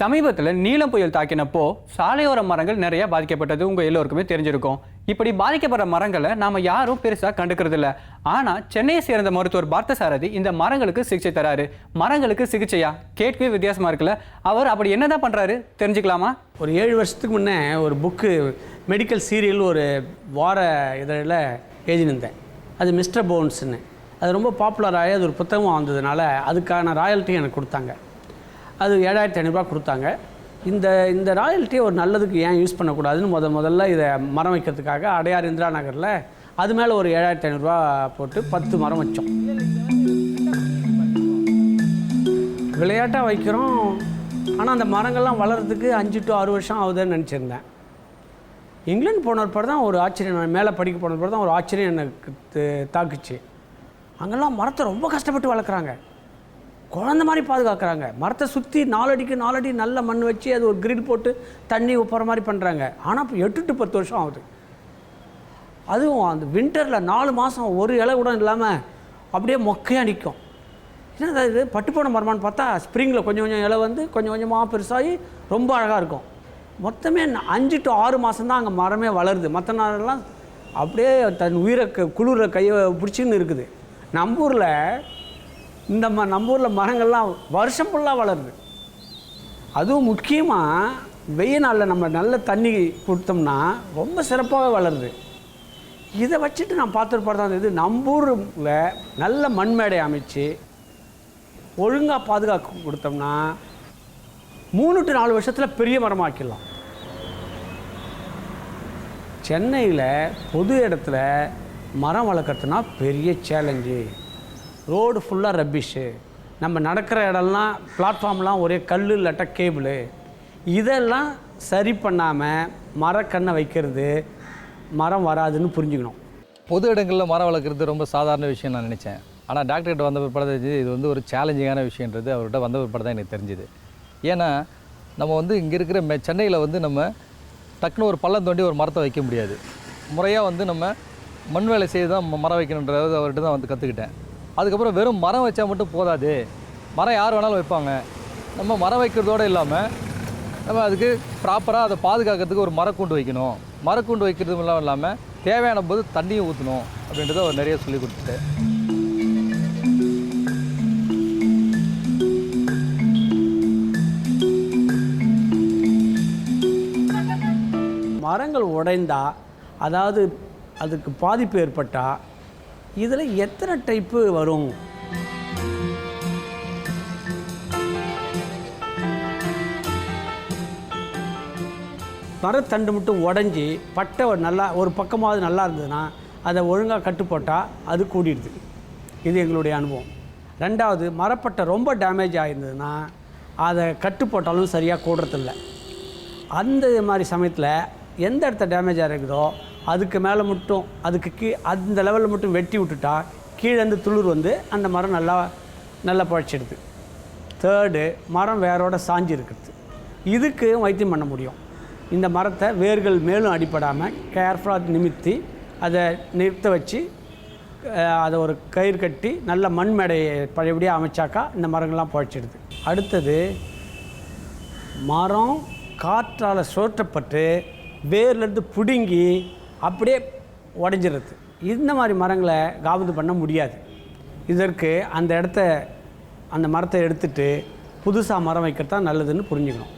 சமீபத்தில் நீலம் புயல் தாக்கினப்போ சாலையோர மரங்கள் நிறைய பாதிக்கப்பட்டது உங்க எல்லோருக்குமே தெரிஞ்சிருக்கும். இப்படி பாதிக்கப்படுற மரங்களை நாம யாரும் பெருசா கண்டுக்கிறது இல்ல. ஆனா சென்னையை சேர்ந்த மருத்துவர் பார்த்தசாரதி இந்த மரங்களுக்கு சிகிச்சை தராரு. மரங்களுக்கு சிகிச்சையா? கேட்கவே வித்தியாசமா இருக்குல்ல. அவர் அப்படி என்னதான் பண்றாரு தெரிஞ்சுக்கலாமா? ஒரு 7 வருஷத்துக்கு முன்னே ஒரு புக்கு மெடிக்கல் சீரியல் ஒரு வார இதழில் எழுதியிருந்தேன். அது மிஸ்டர் போன்ஸ்ன்னு. அது ரொம்ப பாப்புலராகி அது ஒரு புத்தகம் வந்ததுனால அதுக்கான ராயல்ட்டி எனக்கு கொடுத்தாங்க. அது 7500 கொடுத்தாங்க. இந்த ராயல்ட்டியை ஒரு நல்லதுக்கு ஏன் யூஸ் பண்ணக்கூடாதுன்னு முதல்ல இதை மரம் வைக்கிறதுக்காக அடையார் இந்திரா நகரில் அது மேலே ஒரு 7500 போட்டு 10 மரம் வச்சோம். விளையாட்டாக வைக்கிறோம். ஆனால் அந்த மரங்கள்லாம் வளர்கிறதுக்கு 5 to 6 வருஷம் ஆகுதுன்னு நினச்சிருந்தேன். இங்கிலாந்து போனப்போ தான் ஒரு ஆச்சரியம், மேலே படிக்க போனப்போ தான் ஒரு ஆச்சரியம் எனக்கு தாக்குச்சு. அங்கெல்லாம் மரத்தை ரொம்ப கஷ்டப்பட்டு வளர்க்குறாங்க, குழந்த மாதிரி பாதுகாக்கிறாங்க. மரத்தை சுற்றி 4 அடிக்கு 4 அடி நல்ல மண் வச்சு அது ஒரு கிரில் போட்டு தண்ணி ஊப்புற மாதிரி பண்ணுறாங்க. ஆனால் இப்போ 8 to 10 வருஷம் ஆகுது. அதுவும் அந்த வின்டரில் 4 மாதம் ஒரு இலை கூட இல்லாமல் அப்படியே மொக்கையாக நிற்கும். என்ன இது பட்டுப்போன மரமானு பார்த்தா ஸ்ப்ரிங்கில் கொஞ்சம் கொஞ்சம் இலை வந்து கொஞ்சம் கொஞ்சமாக பெருசாகி ரொம்ப அழகாக இருக்கும். மொத்தமே 5 to 6 மாதம் தான் அங்கே மரமே வளருது. மற்ற நாளெல்லாம் அப்படியே தன் உயிரை குளிர கையை பிடிச்சின்னு இருக்குது. நம்ம ஊரில் மரங்கள்லாம் வருஷம் ஃபுல்லாக வளருது. அதுவும் முக்கியமாக வெயில் நாளில் நம்ம நல்ல தண்ணி கொடுத்தோம்னா ரொம்ப சிறப்பாகவே வளருது. இதை வச்சுட்டு நான் பார்த்துருப்பாடு இது நம்ம ஊரில் நல்ல மண்மேடை அமைச்சு ஒழுங்காக பாதுகாக்க கொடுத்தோம்னா 3 to 4 வருஷத்தில் பெரிய மரமாக்கிடலாம். சென்னையில் பொது இடத்துல மரம் வளர்க்குறதுனா பெரிய சேலஞ்சு. ரோடு ஃபுல்லாக ரப்பிஷு, நம்ம நடக்கிற இடம்லாம் பிளாட்ஃபார்ம்லாம் ஒரே கல் இல்லாட்டா கேபிளு. இதெல்லாம் சரி பண்ணாமல் மரக்கண்ணை வைக்கிறது மரம் வராதுன்னு புரிஞ்சுக்கணும். பொது இடங்களில் மரம் வளர்க்குறது ரொம்ப சாதாரண விஷயம் நான் நினச்சேன். ஆனால் டாக்டர்கிட்ட வந்த பிற்பாடு இது வந்து ஒரு சேலஞ்சிங்கான விஷயன்றது அவர்கிட்ட வந்த பிற்பாடு தான் எனக்கு தெரிஞ்சுது. ஏன்னா நம்ம வந்து இங்கே இருக்கிற சென்னையில் வந்து நம்ம டக்குன்னு ஒரு பள்ளம் தோண்டி ஒரு மரத்தை வைக்க முடியாது. முறையாக வந்து நம்ம மண் வேலை செய்து தான் மரம் வைக்கணுன்றது அவர்கிட்ட தான் வந்து கற்றுக்கிட்டேன். அதுக்கப்புறம் வெறும் மரம் வச்சா மட்டும் போதாது, மரம் யார் வேணாலும் வைப்பாங்க. நம்ம மரம் வைக்கிறதோடு இல்லாமல் நம்ம அதுக்கு ப்ராப்பராக அதை பாதுகாக்கிறதுக்கு ஒரு மரக்கூண்டு வைக்கணும். மரக்கூண்டு வைக்கிறதும் இல்லாமல் தேவையான போது தண்ணியும் ஊற்றணும் அப்படின்றத அவர் நிறைய சொல்லி கொடுத்துட்டு. மரங்கள் உடைந்தா, அதாவது அதுக்கு பாதிப்பு ஏற்பட்டால் இதில் எத்தனை டைப்பு வரும்? மரத்தண்டு மட்டும் உடஞ்சி பட்டை நல்லா ஒரு பக்கமாவது நல்லா இருந்ததுன்னா அதை ஒழுங்காக கட்டு போட்டால் அது கூடிடுது. இது எங்களுடைய அனுபவம். 2வது, மரப்பட்டை ரொம்ப டேமேஜ் ஆகிருந்ததுன்னா அதை கட்டு போட்டாலும் சரியாக கூடுறதில்ல. அந்த மாதிரி சமயத்தில் எந்த இடத்த டேமேஜ் ஆகிருக்குதோ அதுக்கு மேலே மட்டும் அதுக்கு அந்த லெவலில் மட்டும் வெட்டி விட்டுட்டா கீழேருந்து துளிர் வந்து அந்த மரம் நல்லா பழச்சிடுது. 3rd, மரம் வேரோட சாஞ்சி இருக்கிறது. இதுக்கு வைத்தியம் பண்ண முடியும். இந்த மரத்தை வேர்கள் மேலும் அடிப்படாமல் கேர்ஃபுல்லாக நிமித்தி அதை நிறுத்த வச்சு அதை ஒரு கயிறு கட்டி நல்ல மண் மேடையை பழையபடியாக அமைச்சாக்கா இந்த மரங்கள்லாம் பழச்சிடுது. அடுத்தது, மரம் காற்றால் சுழற்றப்பட்டு வேர்லேருந்து பிடுங்கி அப்படியே உடஞ்சிடுறது. இந்த மாதிரி மரங்களை காபந்து பண்ண முடியாது. இதற்கு அந்த மரத்தை எடுத்துட்டு புதுசாக மரம் வைக்கிறது தான் நல்லதுன்னு புரிஞ்சுக்கணும்.